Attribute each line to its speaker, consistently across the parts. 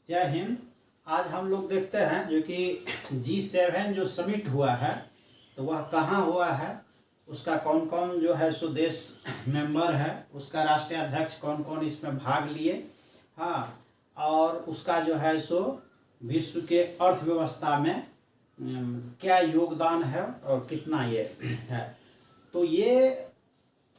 Speaker 1: जय हिंद। आज हम लोग देखते हैं जो कि G7 जो समिट हुआ है तो वह कहाँ हुआ है, उसका कौन कौन जो है सो देश मेंबर है, उसका राष्ट्रीय अध्यक्ष कौन कौन इसमें भाग लिए, हाँ, और उसका जो है सो विश्व के अर्थव्यवस्था में क्या योगदान है और कितना ये है। तो ये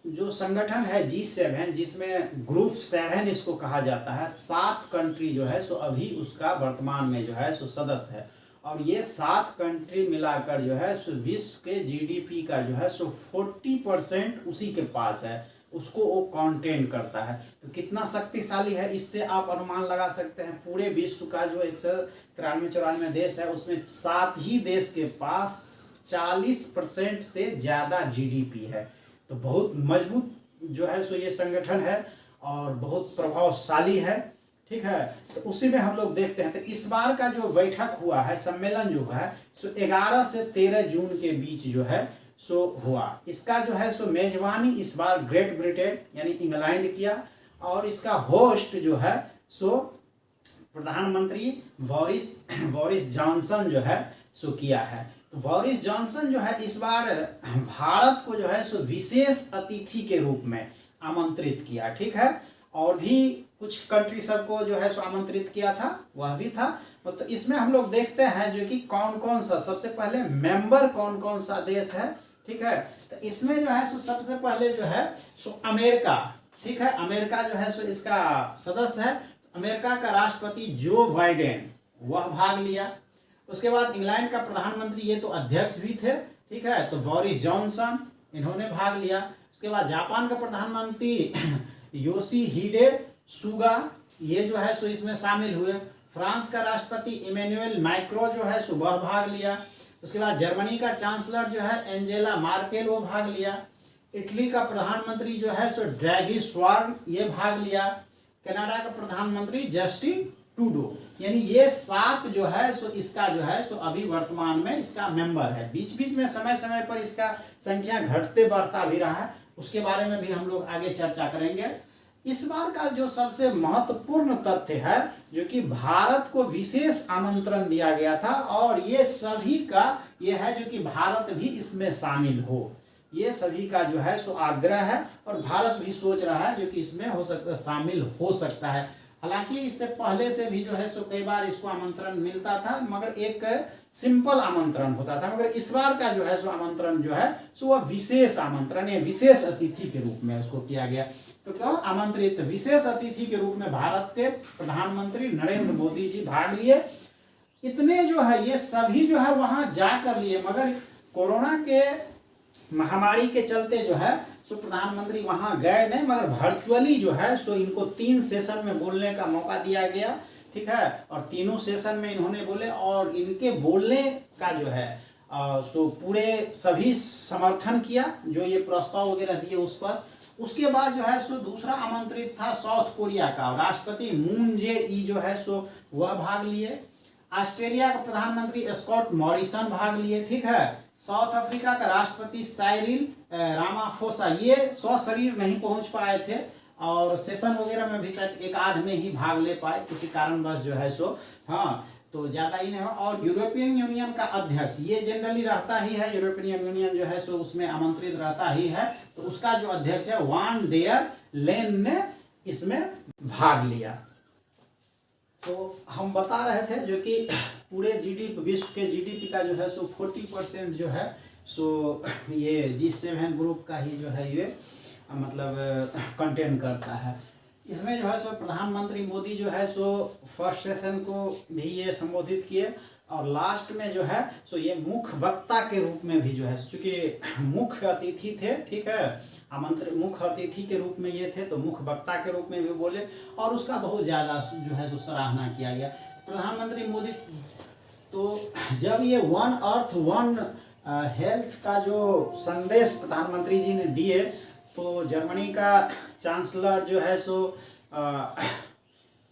Speaker 1: जो संगठन है G7, जिसमें ग्रुप 7 इसको कहा जाता है, 7 कंट्री जो है सो अभी उसका वर्तमान में जो है सो सदस्य है। और ये 7 कंट्री मिलाकर जो है सो विश्व के जीडीपी का जो है सो 40% उसी के पास है, उसको वो कंटेन करता है। तो कितना शक्तिशाली है, इससे आप अनुमान लगा सकते हैं। पूरे विश्व का जो 193-94 देश है, उसमें 7 ही देश के पास 40% से ज़्यादा जीडीपी है। तो बहुत मजबूत जो है सो ये संगठन है और बहुत प्रभावशाली है, ठीक है। तो उसी में हम लोग देखते हैं। तो इस बार का जो बैठक हुआ है, सम्मेलन जो है सो 11 से 13 जून के बीच जो है सो हुआ। इसका जो है सो मेजबानी इस बार ग्रेट ब्रिटेन यानी इंग्लैंड किया, और इसका होस्ट जो है सो प्रधानमंत्री बोरिस जॉनसन जो है सो किया है। तो बोरिस जॉनसन जो है इस बार भारत को जो है सो विशेष अतिथि के रूप में आमंत्रित किया, ठीक है। और भी कुछ कंट्री सबको जो है सो आमंत्रित किया था, वह भी था। तो इसमें हम लोग देखते हैं जो कि कौन कौन सा, सबसे पहले मेंबर कौन कौन सा देश है, ठीक है। तो इसमें जो है सो सबसे पहले जो है सो अमेरिका, ठीक है, अमेरिका जो है सो इसका सदस्य है। अमेरिका का राष्ट्रपति जो बाइडेन वह भाग लिया। उसके बाद इंग्लैंड का प्रधानमंत्री, ये तो अध्यक्ष भी थे, ठीक है, तो बोरिस जॉनसन इन्होंने भाग लिया। उसके बाद जापान का प्रधानमंत्री योशिहिडे सुगा, ये जो है सो इसमें शामिल हुए। फ्रांस का राष्ट्रपति इमैनुअल मैक्रो जो है सो वह भाग लिया। उसके बाद जर्मनी का चांसलर जो है एंजेला मार्केल, वो भाग लिया। इटली का प्रधानमंत्री जो है सो ड्रैगी स्वार्न, ये भाग लिया। कनाडा का प्रधानमंत्री जस्टिन ट्रूडो, यानी ये 7 जो है सो इसका जो है सो अभी वर्तमान में इसका मेंबर है। बीच बीच में समय समय पर इसका संख्या घटते बढ़ता भी रहा है, उसके बारे में भी हम लोग आगे चर्चा करेंगे। इस बार का जो सबसे महत्वपूर्ण तथ्य है जो कि भारत को विशेष आमंत्रण दिया गया था, और ये सभी का ये है जो कि भारत भी इसमें शामिल हो, ये सभी का जो है सो आग्रह है। और भारत भी सोच रहा है जो कि इसमें हो सकता, शामिल हो सकता है। हालांकि इससे पहले से भी जो है सो कई बार इसको आमंत्रण मिलता था, मगर एक सिंपल आमंत्रण होता था। मगर इस बार का जो है सो आमंत्रण जो है सो वह विशेष आमंत्रण या विशेष अतिथि के रूप में उसको किया गया। तो क्यों आमंत्रित, विशेष अतिथि के रूप में भारत के प्रधानमंत्री नरेंद्र मोदी जी भाग लिए। इतने जो है ये सभी जो है वहां जाकर लिए, मगर कोरोना के महामारी के चलते जो है सो प्रधानमंत्री वहां गए नहीं, मगर वर्चुअली जो है सो इनको 3 सेशन में बोलने का मौका दिया गया, ठीक है। और तीनों सेशन में इन्होंने बोले, और इनके बोलने का जो है सो पूरे सभी समर्थन किया, जो ये प्रस्ताव वगैरह दिए उस पर। उसके बाद जो है सो दूसरा आमंत्रित था साउथ कोरिया का राष्ट्रपति मून जे-ई जो है सो वह भाग लिए। ऑस्ट्रेलिया का प्रधानमंत्री स्कॉट मॉरिसन भाग लिए, ठीक है। साउथ अफ्रीका का राष्ट्रपति साइरिल रामाफोसा, ये सशरीर नहीं पहुंच पाए थे, और सेशन वगैरह में भी शायद एक आध में ही भाग ले पाए किसी कारणवश जो है सो, हाँ, तो ज़्यादा ही नहीं। और यूरोपियन यूनियन का अध्यक्ष, ये जनरली रहता ही है, यूरोपियन यूनियन जो है सो उसमें आमंत्रित रहता ही है, तो उसका जो अध्यक्ष है वान डेयर लेन ने इसमें भाग लिया। तो हम बता रहे थे जो कि पूरे जीडीपी, विश्व के जीडीपी का जो है सो 40% जो है सो ये G7 ग्रुप का ही जो है ये मतलब कंटेन करता है। इसमें जो है सो प्रधानमंत्री मोदी जो है सो फर्स्ट सेशन को भी ये संबोधित किए, और लास्ट में जो है सो ये मुख्य वक्ता के रूप में भी जो है, चूँकि मुख्य अतिथि थे, ठीक है, आमंत्रित मुख्य अतिथि के रूप में ये थे, तो मुख्य वक्ता के रूप में भी बोले, और उसका बहुत ज़्यादा जो है सो सराहना किया गया प्रधानमंत्री मोदी। तो जब ये वन अर्थ वन हेल्थ का जो संदेश प्रधानमंत्री जी ने दिए, तो जर्मनी का चांसलर जो है सो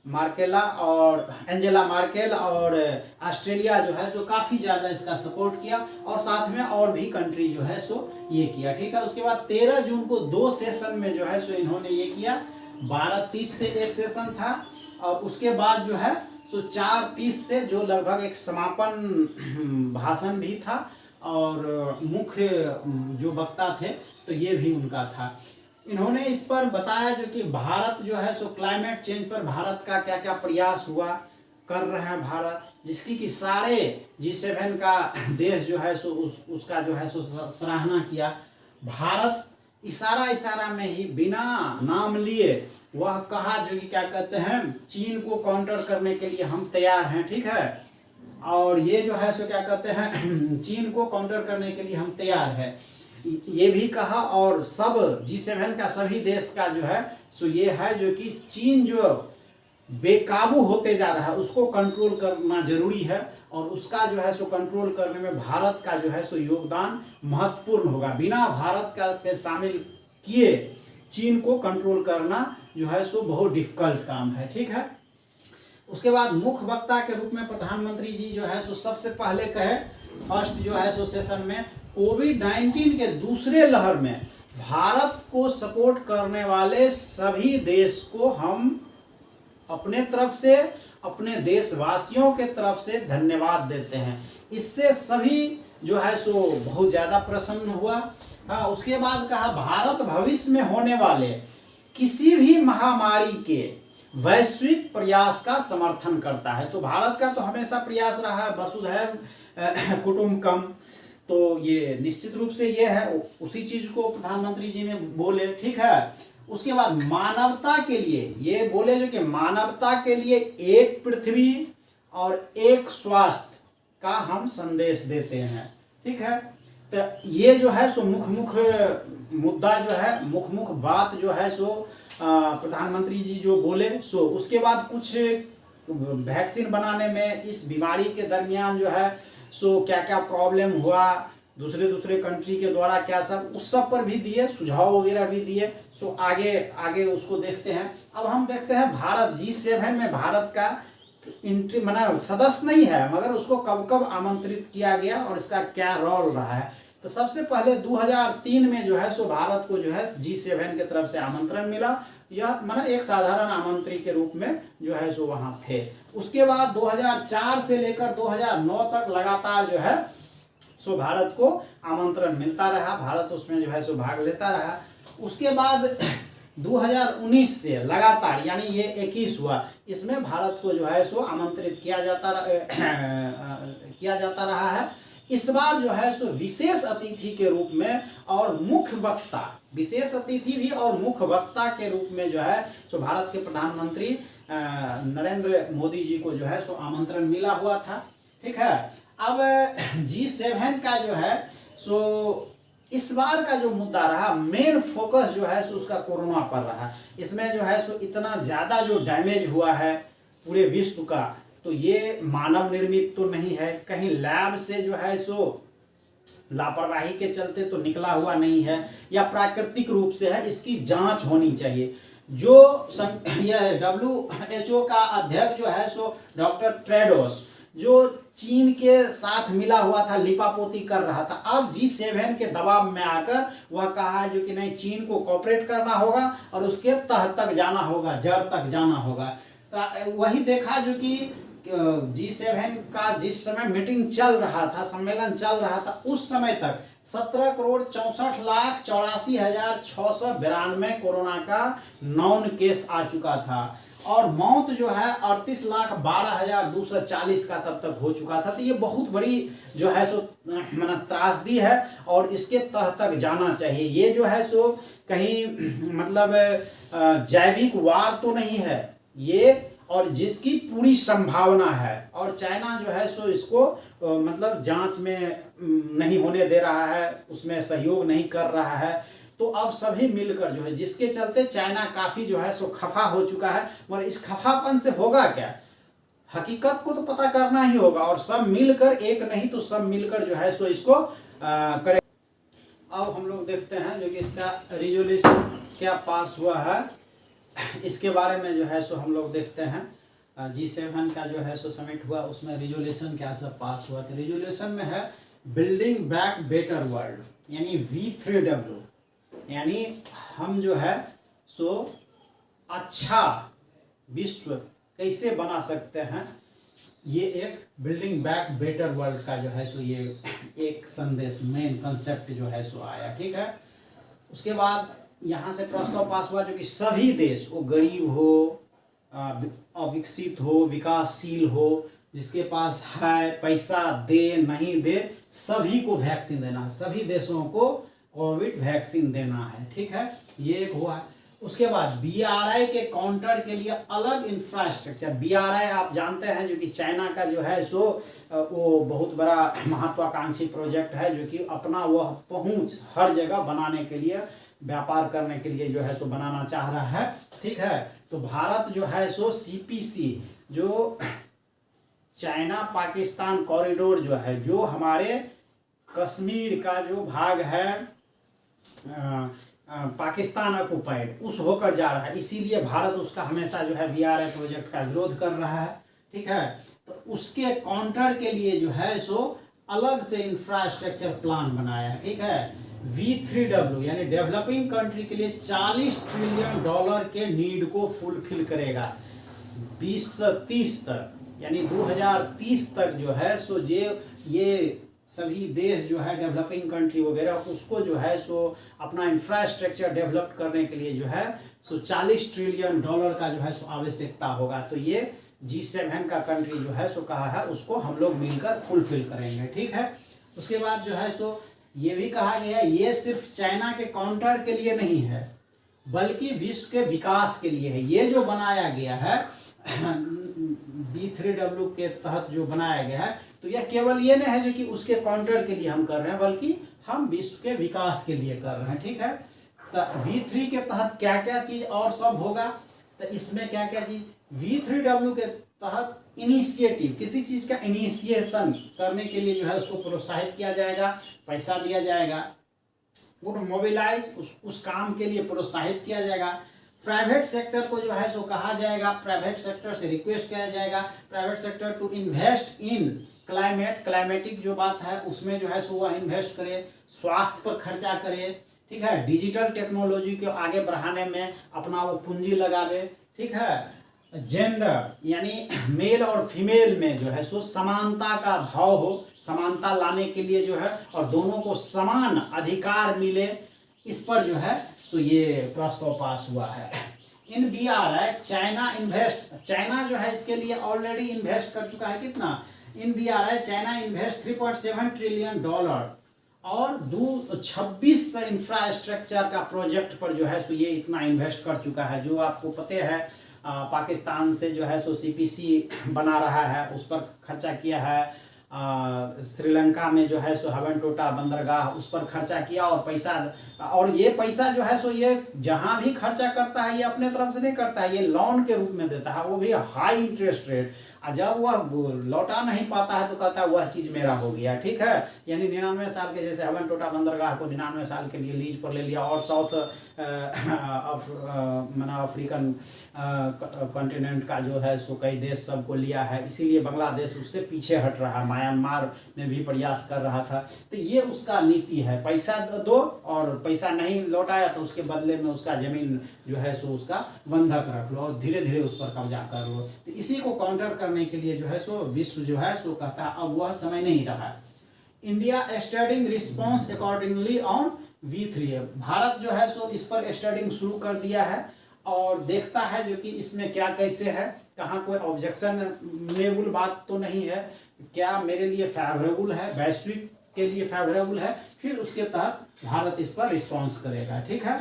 Speaker 1: मार्केला और एंजेला मार्केल और ऑस्ट्रेलिया जो है सो काफ़ी ज़्यादा इसका सपोर्ट किया, और साथ में और भी कंट्री जो है सो ये किया, ठीक है। उसके बाद 13 जून को 2 सेशन में जो है सो इन्होंने ये किया। 12:30 से एक सेशन था, और उसके बाद जो है सो 4:30 से जो लगभग एक समापन भाषण भी था और मुख्य जो वक्ता थे तो ये भी उनका था। इन्होंने इस पर बताया जो कि भारत जो है सो क्लाइमेट चेंज पर भारत का क्या क्या प्रयास हुआ कर रहे हैं भारत, जिसकी कि सारे G7 का देश जो है सो उसका जो है सो सराहना किया। भारत इशारा इशारा में ही बिना नाम लिए वह कहा जो कि क्या कहते हैं, चीन को काउंटर करने के लिए हम तैयार हैं, ठीक है। और ये जो है सो क्या कहते हैं, चीन को काउंटर करने के लिए हम तैयार है, ये भी कहा। और सब G7 का सभी देश का जो है सो ये है जो कि चीन जो बेकाबू होते जा रहा है उसको कंट्रोल करना जरूरी है और उसका जो है सो कंट्रोल करने में भारत का जो है सो योगदान महत्वपूर्ण होगा। बिना भारत का के शामिल किए चीन को कंट्रोल करना जो है सो बहुत डिफिकल्ट काम है, ठीक है। उसके बाद मुख्य वक्ता के रूप में प्रधानमंत्री जी जो है सो सबसे पहले कहे फर्स्ट जो है सो सेशन में कोविड-19 के दूसरे लहर में भारत को सपोर्ट करने वाले सभी देश को हम अपने तरफ से, अपने देशवासियों के तरफ से धन्यवाद देते हैं। इससे सभी जो है सो बहुत ज़्यादा प्रसन्न हुआ। हाँ, उसके बाद कहा भारत भविष्य में होने वाले किसी भी महामारी के वैश्विक प्रयास का समर्थन करता है। तो भारत का तो हमेशा प्रयास रहा है वसुधैव कुटुंबकम, तो ये निश्चित रूप से ये है, उसी चीज को प्रधानमंत्री जी ने बोले, ठीक है। उसके बाद मानवता के लिए ये बोले जो कि मानवता के लिए एक पृथ्वी और एक स्वास्थ्य का हम संदेश देते हैं, ठीक है। तो ये जो है सो मुख्य मुद्दा जो है, मुख्य बात जो है सो प्रधानमंत्री जी जो बोले सो। उसके बाद कुछ वैक्सीन बनाने में इस बीमारी के दरमियान जो है सो क्या क्या प्रॉब्लम हुआ, दूसरे कंट्री के द्वारा क्या सब, उस सब पर भी दिए, सुझाव वगैरह भी दिए। सो आगे उसको देखते हैं। अब हम देखते हैं भारत G7 में भारत का एंट्री माना सदस्य नहीं है, मगर उसको कब कब आमंत्रित किया गया और इसका क्या रोल रहा है। तो सबसे पहले 2003 में जो है सो भारत को जो है G7 की तरफ से आमंत्रण मिला, यह माना एक साधारण आमंत्री के रूप में जो है सो वहाँ थे। उसके बाद 2004 से लेकर 2009 तक लगातार जो है सो भारत को आमंत्रण मिलता रहा, भारत उसमें जो है सो भाग लेता रहा। उसके बाद 2019 से लगातार यानी ये 21 हुआ, इसमें भारत को जो है सो आमंत्रित किया जाता रहा है। इस बार जो है सो विशेष अतिथि के रूप में और मुख्य वक्ता, विशेष अतिथि भी और मुख्य वक्ता के रूप में जो है सो भारत के प्रधानमंत्री नरेंद्र मोदी जी को जो है सो आमंत्रण मिला हुआ था, ठीक है। अब G7 का जो है सो इस बार का जो मुद्दा रहा, मेन फोकस जो है सो उसका कोरोना पर रहा। इसमें जो है सो इतना ज़्यादा जो डैमेज हुआ है पूरे विश्व का, तो ये मानव निर्मित तो नहीं है, कहीं लैब से जो है सो लापरवाही के चलते तो निकला हुआ नहीं है या प्राकृतिक रूप से है, इसकी जांच होनी चाहिए। जो यह WHO का अध्यक्ष जो है सो डॉक्टर टेड्रोस, जो चीन के साथ मिला हुआ था, लिपापोती कर रहा था, अब G7 के दबाव में आकर वह कहा है जो कि नहीं, चीन को कोऑपरेट करना होगा और उसके तह तक जाना होगा, जड़ तक जाना होगा। तो वही देखा जो कि G7 का जिस समय मीटिंग चल रहा था, सम्मेलन चल रहा था, उस समय तक 17,64,84,692 कोरोना का नॉन केस आ चुका था और मौत जो है 38,12,240 का तब तक हो चुका था। तो ये बहुत बड़ी जो है सो त्रासदी है और इसके तह तक जाना चाहिए। ये जो है सो कहीं मतलब जैविक वार तो नहीं है ये, और जिसकी पूरी संभावना है, और चाइना जो है सो इसको मतलब जांच में नहीं होने दे रहा है, उसमें सहयोग नहीं कर रहा है। तो अब सभी मिलकर जो है, जिसके चलते चाइना काफ़ी जो है सो खफा हो चुका है, मगर इस खफापन से होगा क्या, हकीकत को तो पता करना ही होगा और सब मिलकर, एक नहीं तो सब मिलकर जो है सो इसको करें। अब हम लोग देखते हैं जो कि इसका रिजोल्यूशन क्या पास हुआ है, इसके बारे में जो है सो हम लोग देखते हैं। G7 का जो है सो समिट हुआ, उसमें रिजोल्यूशन क्या सब पास हुआ। तो रिजोल्यूशन में है बिल्डिंग बैक बेटर वर्ल्ड, यानी V3W, यानी हम जो है सो अच्छा विश्व कैसे बना सकते हैं, ये एक बिल्डिंग बैक बेटर वर्ल्ड का जो है सो ये एक संदेश, मेन कंसेप्ट जो है सो आया। ठीक है, उसके बाद यहाँ से प्रस्ताव पास हुआ जो कि सभी देश, वो गरीब हो, अविकसित हो, विकासशील हो, जिसके पास है पैसा दे नहीं दे, सभी को वैक्सीन देना है, सभी देशों को कोविड वैक्सीन देना है। ठीक है, ये एक हुआ। उसके बाद BRI के काउंटर के लिए अलग इंफ्रास्ट्रक्चर। BRI आप जानते हैं जो कि चाइना का जो है सो वो बहुत बड़ा महत्वाकांक्षी प्रोजेक्ट है, जो कि अपना वह पहुंच हर जगह बनाने के लिए, व्यापार करने के लिए जो है सो बनाना चाह रहा है। ठीक है, तो भारत जो है सो CPC जो चाइना पाकिस्तान कॉरिडोर जो है, जो हमारे कश्मीर का जो भाग है पाकिस्तान ऑक्युपाइड, उस होकर जा रहा है, इसीलिए भारत उसका हमेशा जो है BRI प्रोजेक्ट का विरोध कर रहा है। ठीक है, तो उसके काउंटर के लिए जो है सो अलग से इंफ्रास्ट्रक्चर प्लान बनाया है। ठीक है, V3W यानी डेवलपिंग कंट्री के लिए $40 ट्रिलियन के नीड को फुलफिल करेगा 20 से 30 तक, यानी 2030 तक जो है सो ये सभी देश जो है डेवलपिंग कंट्री वगैरह, उसको जो है सो अपना इंफ्रास्ट्रक्चर डेवलप करने के लिए जो है सो $40 ट्रिलियन का जो है सो आवश्यकता होगा। तो ये G7 का कंट्री जो है सो कहा है, उसको हम लोग मिलकर फुलफिल करेंगे। ठीक है, उसके बाद जो है सो ये भी कहा गया है, ये सिर्फ चाइना के काउंटर के लिए नहीं है, बल्कि विश्व के विकास के लिए है। ये जो बनाया गया है V3W के तहत जो बनाया गया है, तो यह केवल ये नहीं है जो कि उसके काउंटर के लिए हम कर रहे हैं, बल्कि हम विश्व के विकास के लिए कर रहे हैं। ठीक है, तो V3 के तहत क्या क्या चीज और सब होगा, तो इसमें क्या क्या चीज V3W के तहत इनिशिएटिव, किसी चीज का इनिशिएशन करने के लिए जो है उसको प्रोत्साहित किया जाएगा, पैसा दिया जाएगा, वो मोबिलाइज उस काम के लिए प्रोत्साहित किया जाएगा। प्राइवेट सेक्टर को जो है सो कहा जाएगा, प्राइवेट सेक्टर से रिक्वेस्ट किया जाएगा, private sector to invest in climatic जो बात है उसमें जो है सो वह इन्वेस्ट करे, स्वास्थ्य पर खर्चा करे। ठीक है, डिजिटल टेक्नोलॉजी को आगे बढ़ाने में अपना वो पूंजी लगावे। ठीक है, जेंडर यानी मेल और फीमेल में जो है सो समानता का भाव हो, समानता लाने के लिए जो है, और दोनों को समान अधिकार मिले, इस पर जो है सो ये प्रस्ताव पास हुआ है। इन BRI चाइना जो है इसके लिए ऑलरेडी इन्वेस्ट कर चुका है। कितना? इन BRI चाइना इन्वेस्ट $3.7 ट्रिलियन और 26 इंफ्रास्ट्रक्चर का प्रोजेक्ट पर जो है सो ये इतना इन्वेस्ट कर चुका है। जो आपको पता है पाकिस्तान से जो है सो CPC बना रहा है, उस पर खर्चा किया है। श्रीलंका में जो है सो हवनटोटा बंदरगाह, उस पर खर्चा किया, और पैसा, और ये पैसा जो है सो ये जहाँ भी खर्चा करता है ये अपने तरफ से नहीं करता है, ये लोन के रूप में देता है, वो भी हाई इंटरेस्ट रेट। और जब वह लौटा नहीं पाता है तो कहता है वह चीज़ मेरा हो गया। ठीक है, यानी 99 साल के, जैसे हवनटोटा बंदरगाह को 99 साल के लिए लीज पर ले लिया, और साउथ अफ्रीकन कॉन्टिनेंट का जो है सो कई देश सबको लिया है, इसीलिए बांग्लादेश उससे पीछे हट रहा है, म्यांमार में भी प्रयास कर रहा था। तो ये उसका नीति है, पैसा दो और पैसा नहीं लौटाया तो उसके बदले में उसका जमीन जो है सो उसका बंधक रख लो और धीरे धीरे उस पर कब्जा कर लो। तो इसी को काउंटर करने के लिए जो है सो विश्व जो है सो कहता है अब वह समय नहीं रहा। India studying response accordingly on V3। Bharat जो है सो इस पर स्टडिंग शुरू कर दिया है और देखता है जो कि इसमें क्या कैसे है, कहाँ कोई ऑब्जेक्शनेबल बात तो नहीं है, क्या मेरे लिए फेवरेबल है, वैश्विक के लिए फेवरेबल है, फिर उसके तहत भारत इस पर रिस्पॉन्स करेगा। ठीक है,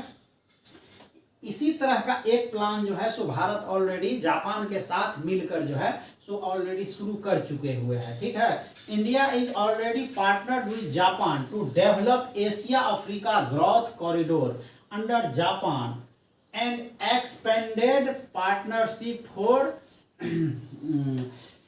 Speaker 1: इसी तरह का एक प्लान जो है सो भारत ऑलरेडी जापान के साथ मिलकर जो है सो ऑलरेडी शुरू कर चुके हुए हैं। ठीक है, India is already partnered with Japan to develop Asia Africa growth corridor under Japan and expanded partnership for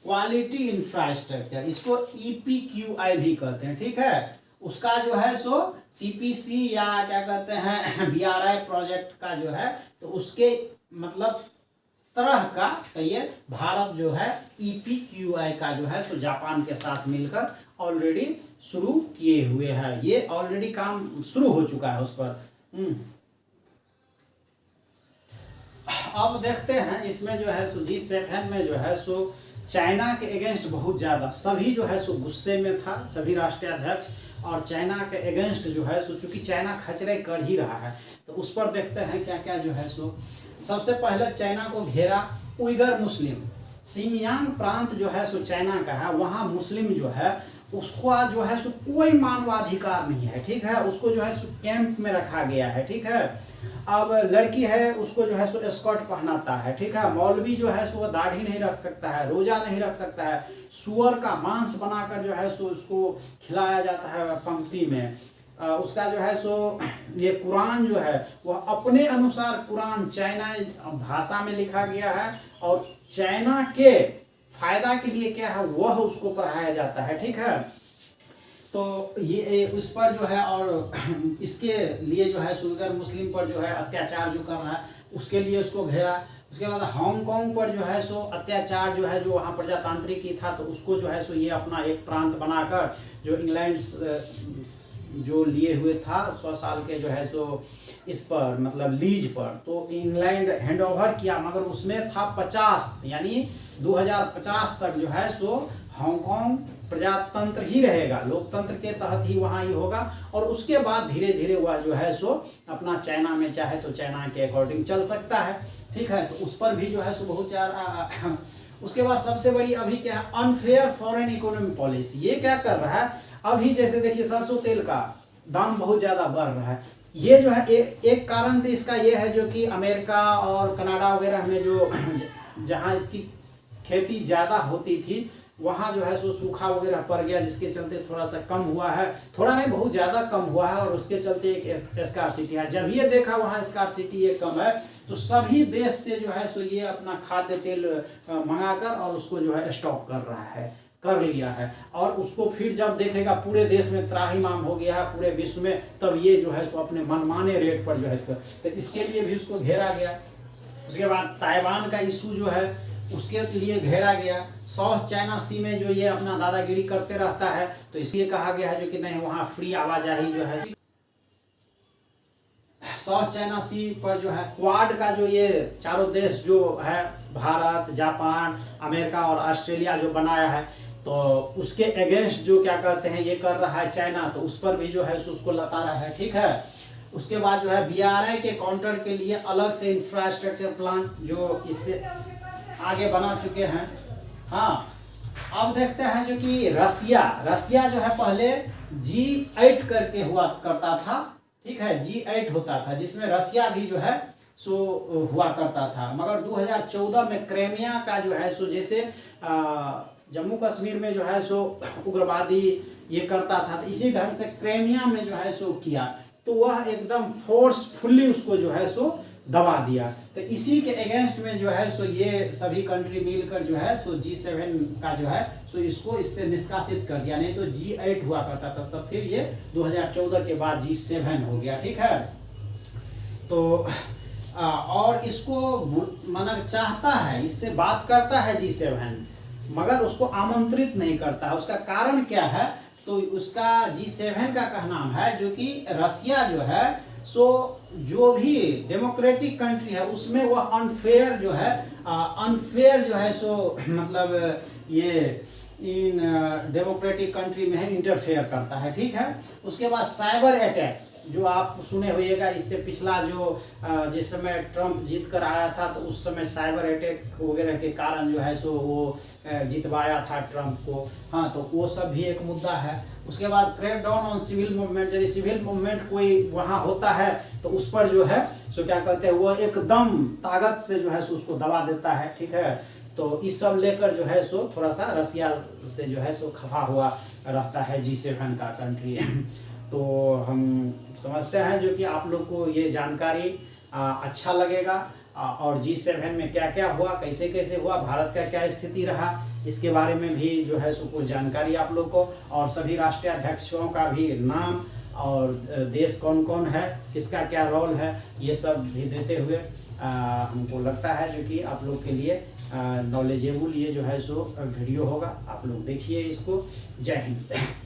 Speaker 1: quality infrastructure, इसको EPQI भी कहते हैं। ठीक है, उसका जो है सो CPC या क्या कहते हैं BRI प्रोजेक्ट का जो है तो उसके मतलब तरह का ये भारत जो है EPQI का जो है सो जापान के साथ मिलकर ऑलरेडी शुरू किए हुए हैं। ये ऑलरेडी काम शुरू हो चुका है उस पर। अब देखते हैं इसमें जो है सो G7 में जो है सो चाइना के अगेंस्ट बहुत ज़्यादा सभी जो है सो गुस्से में था, सभी राष्ट्रीय अध्यक्ष, और चाइना के अगेंस्ट जो है सो चूँकि चाइना खचरे कर ही रहा है तो उस पर देखते हैं क्या क्या जो है सो। सबसे पहले चाइना को घेरा उइगर मुस्लिम, सिंगयांग प्रांत जो है सो चाइना का है, वहाँ मुस्लिम जो है उसका जो है सो कोई मानवाधिकार नहीं है, ठीक है, उसको जो है सो कैंप में रखा गया है, ठीक है। अब लड़की है उसको जो है सो स्कर्ट पहनाता है, ठीक है। मौलवी जो है सो वो दाढ़ी नहीं रख सकता है, रोजा नहीं रख सकता है, सुअर का मांस बनाकर जो है सो उसको खिलाया जाता है पंक्ति में। उसका जो है सो ये कुरान जो है वह अपने अनुसार कुरान चाइना भाषा में लिखा गया है और चाइना के फायदा के लिए क्या है वह उसको पढ़ाया जाता है, ठीक है। तो ये उस पर जो है और इसके लिए जो है उइगर मुस्लिम पर जो है अत्याचार जो कर रहा है उसके लिए उसको घेरा। उसके बाद हांगकांग पर जो है सो अत्याचार जो है जो वहाँ प्रजातांत्रिक ही था तो उसको जो है सो ये अपना एक प्रांत बनाकर जो इंग्लैंड जो लिए हुए था 100 साल के जो है सो इस पर मतलब लीज पर, तो इंग्लैंड हैंड ओवर किया, मगर उसमें था 50 यानी 2050 तक जो है सो हांगकांग प्रजातंत्र ही रहेगा, लोकतंत्र के तहत ही वहाँ ही होगा। और उसके बाद धीरे धीरे वह जो है सो अपना चाइना में चाहे तो चाइना के अकॉर्डिंग चल सकता है, ठीक है। तो उस पर भी जो है सो बहुत ज़्यादा। उसके बाद सबसे बड़ी अभी क्या है अनफेयर फॉरेन इकोनॉमी पॉलिसी। ये क्या कर रहा है अभी, जैसे देखिए सरसों तेल का दाम बहुत ज़्यादा बढ़ रहा है, ये जो है एक कारण तो इसका ये है जो कि अमेरिका और कनाडा वगैरह में जो जहाँ इसकी खेती ज़्यादा होती थी वहाँ जो है सो सूखा वगैरह पड़ गया, जिसके चलते थोड़ा सा कम हुआ है, थोड़ा नहीं बहुत ज़्यादा कम हुआ है, और उसके चलते एक स्कार्सिटी है। जब ये देखा वहाँ स्कार्सिटी ये कम है तो सभी देश से जो है सो ये अपना खाद्य तेल मंगाकर और उसको जो है स्टॉक कर रहा है, कर लिया है। और उसको फिर जब देखेगा पूरे देश में त्राहिमाम हो गया है पूरे विश्व में, तब ये जो है सो अपने मनमाने रेट पर जो है तो इसके लिए भी उसको घेरा गया। उसके बाद ताइवान का इशू जो है उसके लिए घेरा गया। साउथ चाइना सी में जो ये अपना दादागिरी करते रहता है तो इसलिए कहा गया है जो कि नहीं वहाँ फ्री आवाजाही जो है। साउथ चाइना सी पर जो है क्वाड का जो ये चारों देश जो है भारत, जापान, अमेरिका और ऑस्ट्रेलिया जो बनाया है तो उसके अगेंस्ट जो क्या कहते हैं ये कर रहा है चाइना, तो उस पर भी जो है उसको लता रहा है, ठीक है। उसके बाद जो है BRI के काउंटर के लिए अलग से इंफ्रास्ट्रक्चर प्लान जो इससे आगे बना चुके हैं। हाँ, अब देखते हैं जो कि रसिया जो है पहले G8 करके हुआ करता था, ठीक है, G8 होता था जिसमें रसिया भी जो है सो हुआ करता था। मगर 2014 में क्रेमिया का जो है सो जैसे जम्मू कश्मीर में जो है सो उग्रवादी ये करता था तो इसी ढंग से क्रेमिया में जो है सो किया, तो वह एकदम फोर्सफुली उसको जो है सो दबा दिया। तो इसी के अगेंस्ट में जो है सो ये सभी कंट्री मिलकर जो है सो G7 का जो है सो इसको इससे निष्कासित कर दिया। नहीं तो G8 हुआ करता था, तब फिर ये 2014 के बाद G7 हो गया, ठीक है। तो और इसको माना चाहता है, इससे बात करता है G7 मगर उसको आमंत्रित नहीं करता है। उसका कारण क्या है तो उसका G7 का कहना है जो कि रसिया जो है सो जो भी डेमोक्रेटिक कंट्री है उसमें वह अनफेयर जो है सो मतलब ये इन डेमोक्रेटिक कंट्री में है इंटरफेयर करता है, ठीक है। उसके बाद साइबर अटैक जो आप सुने होइएगा, इससे पिछला जो जिस समय ट्रंप जीत कर आया था तो उस समय साइबर अटैक वगैरह के कारण जो है सो वो जितवाया था ट्रंप को। हाँ, तो वो सब भी एक मुद्दा है। उसके बाद क्रैकडाउन ऑन सिविल मूवमेंट, यदि सिविल मूवमेंट कोई वहाँ होता है तो उस पर जो है सो क्या कहते हैं वो एकदम ताकत से जो है सो उसको दबा देता है, ठीक है। तो इस सब लेकर जो है सो थोड़ा सा रसिया से जो है सो खफा हुआ रहता है G7 का कंट्री। तो हम समझते हैं जो कि आप लोग को ये जानकारी अच्छा लगेगा और G7 में क्या क्या हुआ, कैसे कैसे हुआ, भारत का क्या स्थिति रहा, इसके बारे में भी जो है सो कुछ जानकारी आप लोग को, और सभी राष्ट्रीय अध्यक्षों का भी नाम और देश कौन कौन है, किसका क्या रोल है, ये सब भी देते हुए हमको लगता है जो कि आप लोग के लिए नॉलेजेबल ये जो है सो वीडियो होगा। आप लोग देखिए इसको। जय हिंद।